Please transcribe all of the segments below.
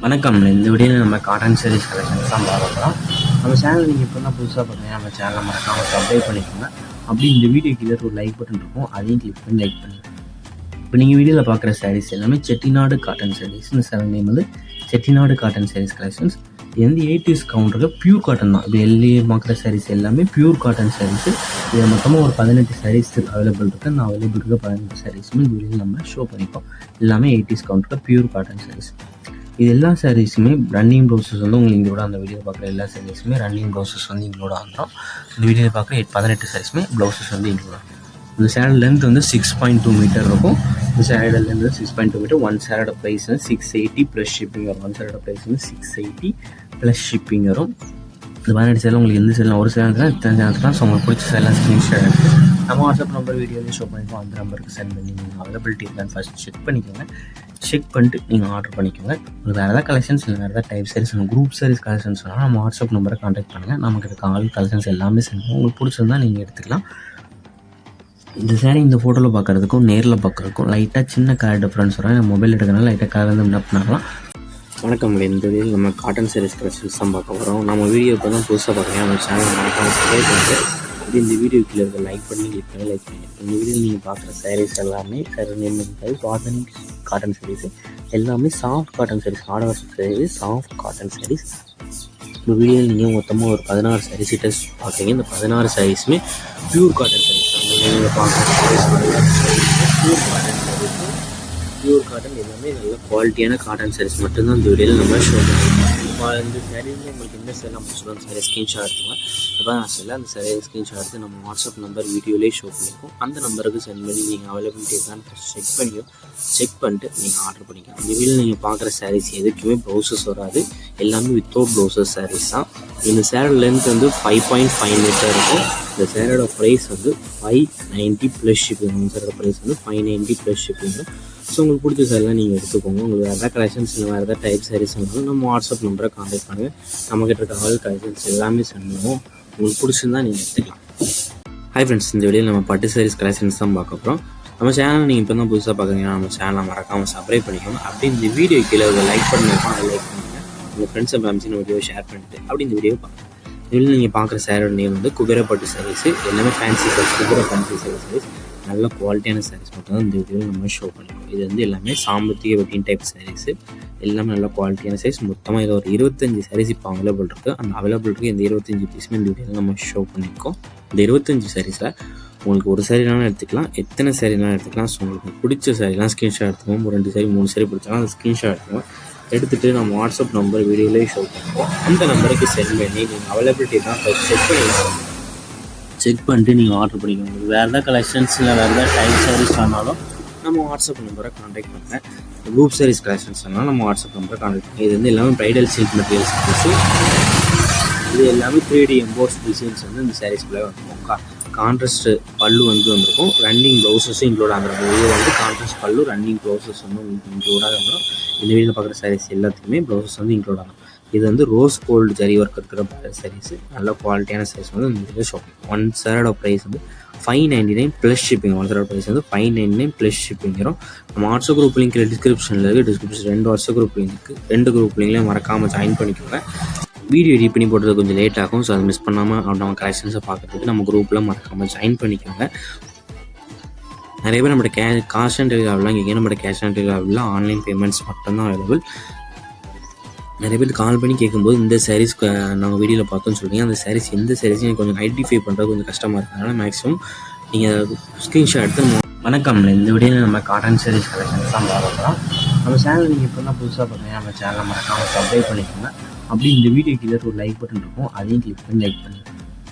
வணக்கம். இந்த வீடியோவில் நம்ம காட்டன் சாரீஸ் கலெக்ஷன்ஸ் தான் பார்க்கலாம். நம்ம சேனல் நீங்கள் இப்போ தான் புதுசாக பார்த்தீங்கன்னா நம்ம சேனலை மறக்காமல் சப்ஸ்கிரைப் பண்ணிக்கோங்க. அப்படி இந்த வீடியோ கீழே ஒரு லைக் பட்டன் இருக்கும், அதையும் கிளிக் பண்ணி லைக் பண்ணிக்கோங்க. இப்போ நீங்கள் வீடியோவில் பார்க்குற சாரீஸ் எல்லாமே செட்டிநாடு காட்டன் சாரீஸ். இந்த சேனல் நேம் வந்து செட்டிநாடு காட்டன் சாரீஸ் கலெக்ஷன்ஸ். இது வந்து 80s கவுண்டரில் பியூர் காட்டன் தான். இப்போ எல்லையே பார்க்குற சாரீஸ் எல்லாமே பியூர் காட்டன் சாரீஸு. இது மொத்தமாக ஒரு 18 சாரீஸ் அவைலபிள் இருக்குது. அந்த அவைலபிள் இருக்க 18 சாரீஸுமே இந்த வீடியோவில் நம்ம ஷோ பண்ணிப்போம். எல்லாமே 80s கவுண்டரில் பியூர் காட்டன் சாரீஸ். இது எல்லா சாரீஸுமே ரன்னிங் ப்ளவுசஸ் வந்து உங்களுக்கு இங்கே அந்த வீடியோ பார்க்குற எல்லா சாரீஸுமே ரன்னிங் ப்ளவுசஸ் வந்து இன்க்ளூட் ஆகிறோம். இந்த வீடியோவில் பார்க்குற 18 சாரீஸுமே ப்ளவுசஸ் வந்து இன்க்ளூட் ஆகும். இந்த சேரீ லென்த் வந்து 6.2 மீட்டர் இருக்கும். இந்த சேரீட லென்த் 6.2 மீட்டர். ஒன் சேரீட ப்ரைஸ் வந்து 680 ப்ளஸ் ஷிப்பிங் வரும். ஒன் சேரீட ப்ரைஸ் வந்து 680 ப்ளஸ் ஷிப்பிங் வரும். இந்த 18 சேரீ உங்களுக்கு எந்த சேரீலாம் ஒரு சேரீ இத்தனை சேரீலாம் ஸோ உங்களுக்கு பிடிச்ச சேரீலாம் ஸ்க்ரீன்ஷாட் எடுத்து நம்ம வாட்ஸ்அப் நம்பர் வீடியோலேயே ஷோ பண்ணிப்போம். அந்த நம்பருக்கு சென்ட் பண்ணி நீங்கள் அவைலபிலிட்டி இருக்கான்னு ஃபஸ்ட் செக் பண்ணிக்கோங்க. செக் பண்ணிட்டு நீங்கள் ஆர்டர் பண்ணிக்கோங்க. உங்களுக்கு வேறு ஏதாவது கலெக்ஷன்ஸ் இல்லை வேறு ஏதாவது type saris group saris collections வேணால் நம்ம வாட்ஸ்அப் நம்பரை கான்டாக்ட் பண்ணுங்கள். நமக்கு இருக்க ஆல் கலெக்ஷன்ஸ் எல்லாமே சென்ட் பண்ணுவோம். உங்களுக்கு பிடிச்சிருந்தா நீங்கள் எடுத்துக்கலாம். இந்த சாரீ இந்த ஃபோட்டோவில் பார்க்குறதுக்கும் நேரில் பார்க்குறதுக்கும் லைட்டாக சின்ன கலர் டிஃப்ரென்ஸ் வரும். மொபைல் எடுக்கிறனால லைட்டாக கலர் வந்து என்ன பண்ணலாம். வணக்கம். இந்த வீடியோவில் நம்ம காட்டன் சாரீஸ் கலெக்ஷன்ஸ் தான் பார்க்க போகிறோம். நம்ம வீடியோ இப்போ தான் புதுசாக பார்க்குறேன். நம்ம சேனல் மறக்காமல் சப்ஸ்கிரைப் பண்ணிட்டு இந்த வீடியோ கீழே இருக்க லைக் பண்ணி கிளிக் பண்ணி லைக் பண்ணி இந்த வீடியோவில் நீங்கள் பார்க்குற சாரீஸ் எல்லாமே சாரீஸ் ஆர்கானிக் காட்டன் சாரீஸ் எல்லாமே soft cotton saris. Order saris soft cotton saris. இந்த வீடியோவில் நீங்கள் மொத்தமாக ஒரு 16 சாரீஸ் டெஸ்ட் பார்க்குறீங்க. இந்த 16 சாரீஸுமே ப்யூர் காட்டன் சாரீஸ் தான். நீங்கள் பார்க்குற saris pure cotton saris. Pure cotton எல்லாமே நல்ல குவாலிட்டியான காட்டன் சாரீஸ் மட்டும்தான் இந்த வீடியோவில் நம்ம ஷோ பண்ணுவோம். இந்த சாரீஸில் உங்களுக்கு எந்த சேரீலாம் பிடிச்சிருக்கோம் சாரீ ஸ்க்ரீன்ஷாட் எடுத்துங்க. இப்போ நான் சொல்ல அந்த சாரீ ஸ்க்ரீன்ஷாட் எடுத்து நம்ம வாட்ஸ்அப் நம்பர் வீடியோலேயே ஷோ பண்ணியிருக்கோம். அந்த நம்பருக்கு சென்ட் பண்ணி நீங்கள் அவைலபிலிட்டி இருக்கான்னு செக் பண்ணிட்டு நீங்கள் ஆர்டர் பண்ணிக்கலாம். இந்த வீடியோவில் நீங்கள் பார்க்குற சாரீஸ் எதுக்குமே ப்ளவுசஸ் வராது. எல்லாமே வித்தவுட் ப்ளவுசஸ் சாரீஸ் தான். இந்த சேரோட லென்த் வந்து 5.5 மீட்டர் இருக்கும். இந்த சேரோட ப்ரைஸ் வந்து 590 ப்ளஸ் ஷிப்பிங். இந்த சேரோட ப்ரைஸ் வந்து 590 ப்ளஸ் ஷிப்பிங். ஸோ உங்களுக்கு பிடிச்ச சாரீலாம் நீங்கள் எடுத்துக்கோங்க. உங்களுக்கு வேறு எதாவது கலெக்ஷன்ஸ் இல்லை வேறு எதாவது டைப் சாரீஸ் இருந்தாலும் நம்ம வாட்ஸ்அப் நம்பரை கான்டாக்ட் பண்ணுங்கள். நம்மக்கிட்ட இருக்க ஆல் கலெக்ஷன்ஸ் எல்லாமே சென்ட் பண்ணுவோம். உங்களுக்கு பிடிச்சிருந்தா நீங்கள் எடுத்துக்கலாம். ஹாய் ஃப்ரெண்ட்ஸ், இந்த வீடியோவில் நம்ம பட்டு சாரீஸ் கலெக்ஷன்ஸ் தான் பார்க்க போகிறோம். நம்ம சேனல் நீங்கள் இப்போ தான் புதுசாக பார்க்குறீங்கன்னா நம்ம சேனலை மறக்காமல் சப்ஸ்கிரைப் பண்ணிக்கோங்க. அப்படி இந்த வீடியோ கீழே ஒரு லைக் பண்ணியிருக்கோம், அதை லைக் பண்ணுங்கள். உங்கள் ஃப்ரெண்ட்ஸ் அண்ட் ஃபேமிலிஸ் இந்த வீடியோ ஷேர் பண்ணிட்டு அப்படி இந்த வீடியோ பாருங்கள். இதில் நீங்கள் பார்க்குற சாரோட நேம் வந்து குபேரப்பட்டு சாரீஸ். எல்லாமே ஃபேன்சி சாரீஸ், குபேர ஃபேன்சி சாரீஸ். நல்ல குவாலிட்டியான சாரீஸ் மட்டும் தான் இந்த வீடியோவில் நம்ம ஷோ பண்ணிக்கோம். இது வந்து எல்லாமே சாம்பத்திய வெட்டிங் டைப் சாரீஸு. எல்லாமே நல்ல குவாலிட்டியான சாரீஸ். மொத்தமாக இதில் ஒரு 25 சாரீஸ் இப்போ அவைலபிள் இருக்குது. அந்த அவைலபிள் இருக்குது இந்த 25 பீஸுமே இந்த வீடியோவில் நம்ம ஷோ பண்ணியிருக்கோம். இந்த 25 சாரீஸில் உங்களுக்கு ஒரு சாரீனாலும் எடுத்துக்கலாம், எத்தனை சாரீனாலும் எடுத்துக்கலாம். ஸோ உங்களுக்கு பிடிச்ச சாரீலாம் ஸ்க்ரீன்ஷாட் எடுத்துக்கோங்க. ஒரு 2 சாரீ 3 சாரீ பிடிச்சாலும் அந்த ஸ்க்ரீன்ஷாட் எடுத்துக்கோங்க. எடுத்துகிட்டு நம்ம வாட்ஸ்அப் நம்பர் வீடியோலேயே ஷோ பண்ணுவோம். அந்த நம்பருக்கு சென்ட் பண்ணி நீங்கள் அவைலபிலிட்டி தான் செக் பண்ணிட்டு நீங்கள் ஆர்டர் பண்ணிக்கோங்க. வேறு எதாவது கலெக்ஷன்ஸ் இல்லை வேறு எதாவது டைப் சாரீஸ் ஆனாலும் நம்ம வாட்ஸ்அப் நம்பரை கான்டாக்ட் பண்ணுங்கள். குரூப் சாரீஸ் கலெக்ஷன்ஸ் ஆனால் நம்ம வாட்ஸ்அப் நம்பரை கான்டாக்ட் பண்ணுங்கள். இது வந்து எல்லாமே ப்ரைடல் சில்க் மெட்டீரியல்ஸ் பீஸு. இது எல்லாமே 3D எம்போஸ் டிசைன்ஸ் வந்து இந்த சாரீஸ்குள்ளே வந்துருக்கும். கான்ட்ராஸ்ட் பல்லு வந்து வந்திருக்கும். ரன்னிங் ப்ளவுசஸும் இன்க்ளூட் ஆகிருக்கும். இது வந்து கான்ட்ராஸ்ட் பல்லு, ரன்னிங் ப்ளவுசஸ் வந்து இன்க்ளூடாக வந்துடும். இந்த வீடியோவில் பார்க்குற சாரீஸ் எல்லாத்துக்குமே ப்ளவுசஸ் வந்து இன்க்ளூட் ஆகும். இது வந்து ரோஸ் கோல்டு ஜரி ஒர்க் இருக்கிற சாரீஸ். நல்ல குவாலிட்டியான சாரீஸ் வந்து இந்த வீடியோ ஷாப்பிங். ஒன் சாரோட ப்ரைஸ் வந்து 599 ப்ளஸ் ஷிப்பிங். ஒன் சாரோட ப்ரைஸ் வந்து 599 ப்ளஸ் ஷிப்பிங் வரும். நம்ம வாட்ஸ்அப் குரூப் லிங்க் டிஸ்கிரிப்ஷனில் இருக்குது. டிஸ்கிரிப்ஷன் 2 வாட்ஸ்அப் குரூப் லிங்க் இருக்குது. 2 குரூப் லிங்க்லேயும் மறக்காமல் ஜாயின் பண்ணிக்கோங்க. வீடியோ எடிட் பண்ணி போடுறது கொஞ்சம் லேட் ஆகும். ஸோ அதை மிஸ் பண்ணாமல் நம்ம கலெக்ஷன்ஸை பார்க்குறதுக்கு நம்ம குரூப்பில் மறக்காமல் ஜாயின் பண்ணிக்கோங்க. நிறைய பேர் நம்மளோட கேஷ் ஆன் டெலிவரி ஆகலாம். இங்கே நம்மளோட கேஷ் ஆன் டெலிவரி ஆகலாம். ஆன்லைன் பேமெண்ட்ஸ் மட்டும்தான் அவைலபிள். நிறைய பேர் கால் பண்ணி கேட்கும்போது இந்த சாரீஸ் நாங்கள் வீடியோவில் பார்த்தோன்னு சொல்லுவீங்க. அந்த சாரீஸ் எந்த சாரீஸும் எனக்கு கொஞ்சம் ஐடென்டிஃபை பண்ணுறது கொஞ்சம் கஷ்டமாக இருக்கிறதுனால மேக்ஸிமம் நீங்கள் ஸ்க்ரீன்ஷாட் எடுத்து வணக்கம். இந்த வீடியோவில் நம்ம காட்டன் சாரீஸ் கலெக்ஷன்ஸ் தான் பார்க்கலாம். நம்ம சேனல் நீங்கள் இப்போ தான் புதுசாக பார்த்தீங்கன்னா நம்ம சேனலை மறக்காமல் சப்ஸ்கிரைப் பண்ணிக்கோங்க. அப்படி இந்த வீடியோ கீழே ஒரு லைக் பட்டன் இருக்கும், அதையும் கிளிக் பண்ணி லைக் பண்ணிக்கோங்க.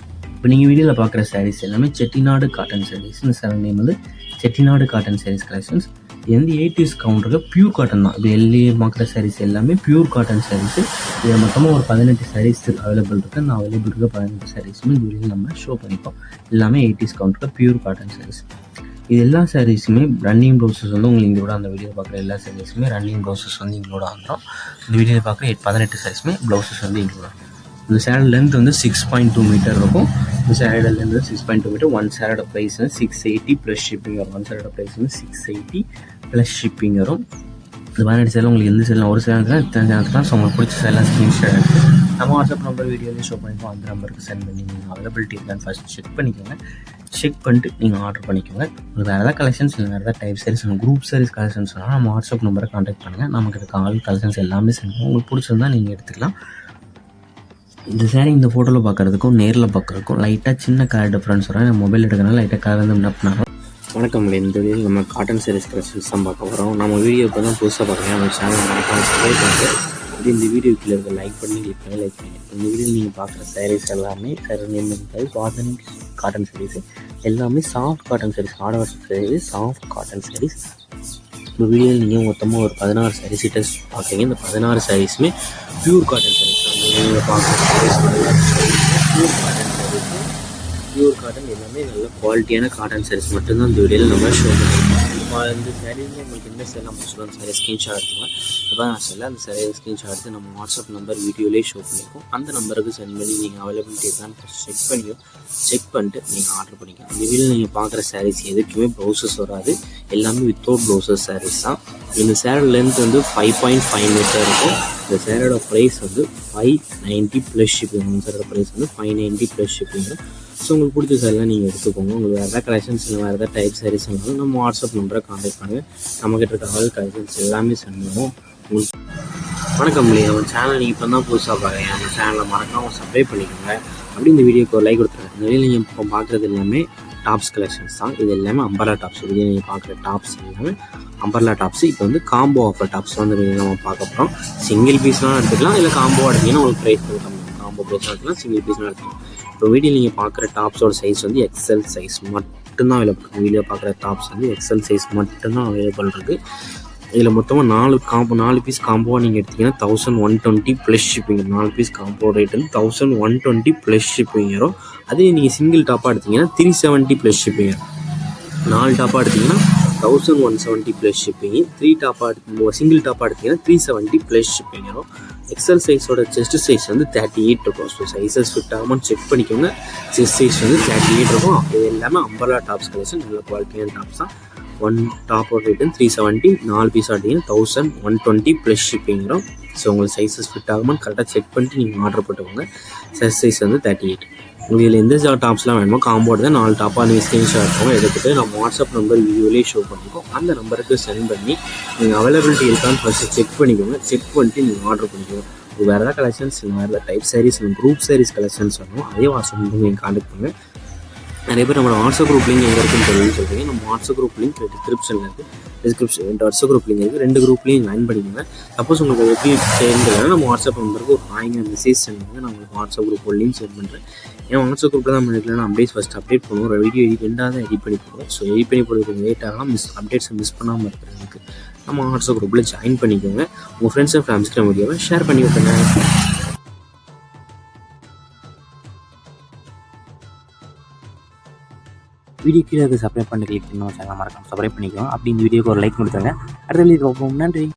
இப்போ நீங்கள் வீடியோவில் பார்க்குற சாரீஸ் எல்லாமே செட்டிநாடு காட்டன் சாரீஸ். இந்த சேனல் நேம் வந்து செட்டிநாடு காட்டன் சாரீஸ் கலெக்ஷன்ஸ். இது வந்து 80s கவுண்டரில் பியூர் காட்டன் தான். இப்போ எல்லையே பார்க்குற சாரீஸ் எல்லாமே பியூர் காட்டன் சாரீஸு. இது மொத்தமாக ஒரு 18 சாரீஸ் அவைலபிள் இருக்குது. அந்த அவைலபிள் இருக்க 18 சாரீஸுமே இந்த வீடியோவில் நம்ம ஷோ பண்ணிப்போம். எல்லாமே 80s கவுண்டரில் பியூர் காட்டன் சாரீஸ். இது எல்லா சாரீஸுமே ரன்னிங் ப்ளவுசஸ் வந்து உங்களுக்கு இங்கே அந்த வீடியோ பார்க்குற எல்லா சாரீஸுமே ரன்னிங் ப்ளவுசஸ் வந்து இன்க்ளூட் ஆகிறோம். இந்த வீடியோவில் பார்க்குற 18 சாரீஸுமே ப்ளவுசஸ் வந்து இன்க்ளூட் ஆகும். இந்த சேரீ லென்த் வந்து 6.2 மீட்டர் இருக்கும். இந்த சேரீட லென்த் வந்து 6.2 மீட்டர். ஒன் சேரோட ப்ரைஸ் வந்து 680 ப்ளஸ் ஷிப்பிங் வரும். ஒன் சேரோட ப்ரைஸ் வந்து 680 ப்ளஸ் ஷிப்பிங் வரும். இந்த மாதிரி சேலை உங்களுக்கு எந்த சேலாம் ஒரு சேலத்தில் இத்தனை சேலத்துலாம் ஸோ உங்களுக்கு பிடிச்ச சேலாம் ஸ்க்ரீன்ஷாட் எடுத்து நம்ம வாட்ஸ்அப் நம்பர் வீடியோலேயே ஷோ பண்ணிப்போம். அந்த நம்பருக்கு சென்ட் பண்ணி நீங்கள் அவைலபிலிட்டி இருக்கான்னு ஃபஸ்ட் செக் பண்ணிக்கோங்க. செக் பண்ணிட்டு நீங்கள் ஆர்டர் பண்ணிக்கோங்க. உங்களுக்கு வேறு ஏதாவது கலெக்ஷன்ஸ் இல்லை வேறு ஏதாவது type saris group saris collections சொன்னால் நம்ம வாட்ஸ்அப் நம்பரை கான்டாக்ட் பண்ணுங்கள். நமக்கு இருக்க ஆல் கலெக்ஷன்ஸ் எல்லாமே சென்ட் பண்ணுவோம். உங்களுக்கு பிடிச்சிருந்தா நீங்கள் எடுத்துக்கலாம். இந்த சேரீ இந்த ஃபோட்டோவில் பார்க்குறதுக்கும் நேரில் பார்க்குறதுக்கும் லைட்டாக சின்ன கலர் டிஃப்ரென்ஸ் வரும். நம்ம மொபைல் எடுக்கிறனால லைட்டாக கலர் வந்து முன்னாடி. வணக்கம், இந்த வீடியோ நம்ம காட்டன் சாரீஸ் கலெக்ஷன்ஸ் தான் பார்க்க போகிறோம். நம்ம வீடியோ இப்போ தான் புதுசாக பார்க்குறேன். நம்ம சேனல் மறக்காம சப்ஸ்கிரைப் பண்ணிட்டு அப்படி இந்த வீடியோ கீழே இருக்க லைக் பண்ணி கிளிக் பண்ணி லைக் பண்ணி இந்த வீடியோ நீங்கள் பார்க்குற சாரீஸ் எல்லாமே ஆர்கானிக் காட்டன் சாரீஸ் எல்லாமே சாஃப்ட் காட்டன் சாரீஸ், ஆடவர் சாரீஸ், சாஃப்ட் காட்டன் சாரீஸ். இந்த வீடியோவில் நீங்கள் மொத்தமாக ஒரு 16 சாரீஸ் டெஸ்ட் பார்க்குறீங்க. இந்த 16 சாரீஸுமே ப்யூர் காட்டன் சாரீஸ் தான். நீங்கள் பார்க்குற saris pure cotton saris, pure cotton எல்லாமே நல்ல குவாலிட்டியான காட்டன் சாரீஸ் மட்டும்தான் இந்த வீடியோவில் நம்ம ஷோ பண்ணுவோம். இந்த சாரீஸில் உங்களுக்கு எந்த சேலாம் பிடிச்சிருக்கோம் சாரீ ஸ்க்ரீன்ஷாட் எடுத்துக்கலாம். அப்போ நான் சொல்ல அந்த சாரீ ஸ்க்ரீன்ஷாட் எடுத்து நம்ம வாட்ஸ்அப் நம்பர் வீடியோலேயே ஷோ பண்ணியிருக்கோம். அந்த நம்பருக்கு சென்ட் பண்ணி நீங்கள் அவைலபிலிட்டி இருக்கான்னு ஃபஸ்ட் செக் பண்ணிட்டு நீங்கள் ஆர்டர் பண்ணிக்கலாம். இந்த வீடியோவில் நீங்கள் பார்க்குற சாரீஸ் எதுக்குமே ப்ளவுசஸ் வராது, எல்லாமே வித்தவுட் ப்ளவுசஸ் சாரீஸ் தான். இந்த சேரோட லென்த் வந்து 5.5 மீட்டர் இருக்கும். இந்த சேரோட ப்ரைஸ் வந்து 590 ப்ளஸ் ஷிப்பிங். இந்த சேரோட ப்ரைஸ் வந்து 590 ப்ளஸ் ஷிப்பிங். ஸோ உங்களுக்கு பிடிச்ச சாரிலாம் நீங்கள் எடுத்துக்கோங்க. உங்களுக்கு வேறு எதாவது கலெக்ஷன்ஸ் இல்லை வேறு எதாவது டைப் சாரீஸ் இருந்தாலும் நம்ம வாட்ஸ்அப் நம்பரை கான்டாக்ட் பண்ணுங்கள். நம்மக்கிட்ட இருக்க ஆல் கலெக்ஷன்ஸ் எல்லாமே சென்ட் பண்ணுவோம். உங்களுக்கு வணக்கம், நம்ம சேனல் நீங்கள் இப்போ தான் புதுசாக பார்க்குறீங்க. நம்ம சேனலில் மறக்காமல் சப்ஸ்கிரைப் பண்ணிக்கோங்க. அப்படி இந்த வீடியோக்கு ஒரு லைக் கொடுத்துருங்க. இந்த வீடியோ நீங்கள் இப்போ பார்க்குறது எல்லாமே டாப்ஸ் கலெக்ஷன்ஸ் தான். இது எல்லாமே அம்பர்லா டாப்ஸ். இது நீங்கள் பார்க்குற டாப்ஸ் எல்லாமே அம்பர்லா டாப்ஸ். இப்போ வந்து காம்போ ஆஃபர் டாப்ஸ் வந்து நம்ம பார்க்க போகிறோம். சிங்கிள் பீஸ்லாம் எடுத்துக்கலாம், இல்லை காம்போ எடுத்திங்கன்னா உங்களுக்கு ப்ரைஸ் கொடுக்கலாம். காம்போ ப்ரைஸ்லாம் எடுத்துக்கலாம், சிங்கிள் பீஸ்லாம் எடுத்துக்கலாம். இப்போ வீடியோ நீங்கள் பார்க்குற டாப்ஸோட சைஸ் வந்து எக்ஸல் சைஸ் மட்டும்தான் அவைலபிள் இருக்குது. வீடியோ பார்க்குற டாப்ஸ் வந்து எக்ஸல் சைஸ் மட்டும்தான் அவைலபிள் இருக்குது. இதில் மொத்தமாக 4 பீஸ் காம்போவாக நீங்கள் எடுத்திங்கன்னா 1120 plus shipping. 4 piece combo rate வந்து 1120 ப்ளஸ் ஷிப்பிங் வரும். அதே நீங்கள் சிங்கிள் டாப்பாக எடுத்திங்கன்னா 370 ப்ளஸ் ஷிப்பிங் வரும். 4 டாப்பாக எடுத்திங்கன்னா 1170 ப்ளஸ் ஷிப்பிங். 3 டாப்பாக எடுத்து சிங்கிள் டாப்பாக எடுத்திங்கன்னா 370 ப்ளஸ் ஷிப்பிங் வரும். எக்ஸல் சைஸோட செஸ்ட் சைஸ் வந்து 38 இருக்கும். ஸோ சைஸஸ் ஃபிட் ஆகாமல் செக் பண்ணிக்கோங்க. செஸ்ட் சைஸ் வந்து 38 இருக்கும். இது எல்லாமே அம்பர்லா டாப்ஸ் கலெக்ஷன், நல்ல குவாலிட்டியான டாப்ஸ் தான். 1 டாப் ரேட் 370, 4 பீஸ் ஆட்டிங்கன்னா 1120 ப்ளஸ் ஷிப்பிங் வரும். ஸோ உங்களுக்கு சைஸஸ் ஃபிட் ஆகாமல் கரெக்டாக செக் பண்ணிட்டு நீங்கள் ஆர்டர் போட்டுக்கோங்க. செஸ்ட் சைஸ் வந்து 38. உங்களுக்கு இதில் எந்த டாப்ஸ்லாம் வேணுமோ காம்போடு தான் 4 டாப்பாக நீங்கள் ஸ்க்ரீன்ஷாட் எடுத்துக்கோங்க. எடுத்துகிட்டு நம்ம வாட்ஸ்அப் நம்பர் வீடியோலேயே ஷோ பண்ணிக்கோம். அந்த நம்பருக்கு சென்ட் பண்ணி நீங்கள் அவைலபிலிட்டி இருக்கான்னு ஃபஸ்ட்டு செக் பண்ணிக்கோங்க. செக் பண்ணிட்டு நீங்கள் ஆர்டர் பண்ணிக்கோங்க. வேறு ஏதாவது கலெக்ஷன்ஸ் இல்லை வேறு ஏதாவது டைப் சாரீஸ் இல்லை குரூப் சாரீஸ் கலெக்ஷன்ஸ் வேணும், அதே வாட்ஸ்அப் நம்பர் நீங்கள் கான்டாக்ட் பண்ணுங்கள். நிறைய பேர் நம்மளோட வாட்ஸ்அப் குரூப் லிங்க் எங்கே இருக்குன்னு சொல்கிறீங்க. நம்ம வாட்ஸ்அப் குரூப் லிங்க் டிஸ்கிரிப்ஷனில் இருக்குது. வாட்ஸ்அப் குரூப் லிங்க் இருக்குது. 2 குரூப்லேயும் ஜாயின் பண்ணிக்கோங்க. சப்போஸ் உங்களுக்கு எப்படி சேர்ந்துலன்னா நம்ம வாட்ஸ்அப் நம்பருக்கு ஒரு ஹாய்ங்க மெசேஜ் சென்ட் பண்ணுங்கள். நான் உங்களுக்கு வாட்ஸ்அப் குரூப் லிங்க் சென்ட் பண்ணுறேன். ஏன் வாட்ஸ்அப் குரூப்பில் தான் பண்ணிக்கலாம். அப்டேட்ஸ் ஃபஸ்ட் அப்டேட் பண்ணுவோம். ஒரு வீடியோ ரெண்டாவது எடிட் பண்ணி போடுவோம். ஸோ எடிட் பண்ணி போடுறது லேட் ஆகலாம். அப்டேட்ஸை மிஸ் பண்ணாமல் இருக்கிறதுக்கு நம்ம வாட்ஸ்அப் குரூப்பில் ஜாயின் பண்ணிக்கோங்க. உங்கள் ஃப்ரெண்ட்ஸ் அண்ட் ஃபேமிலிஸ்க்கு நம்ம வீடியோவை ஷேர் பண்ணி விட்டுருங்க. வீடியோ கீழே சப்ஸ்கிரைப் பண்ணி கிளிக் பண்ணி சேனல் மறக்காம சப்ஸ்கிரைப் பண்ணிக்கோங்க. அப்படி இந்த வீடியோக்கு ஒரு லைக் கொடுத்துருங்க. அடுத்த வீடியோ பார்ப்போம். நன்றி.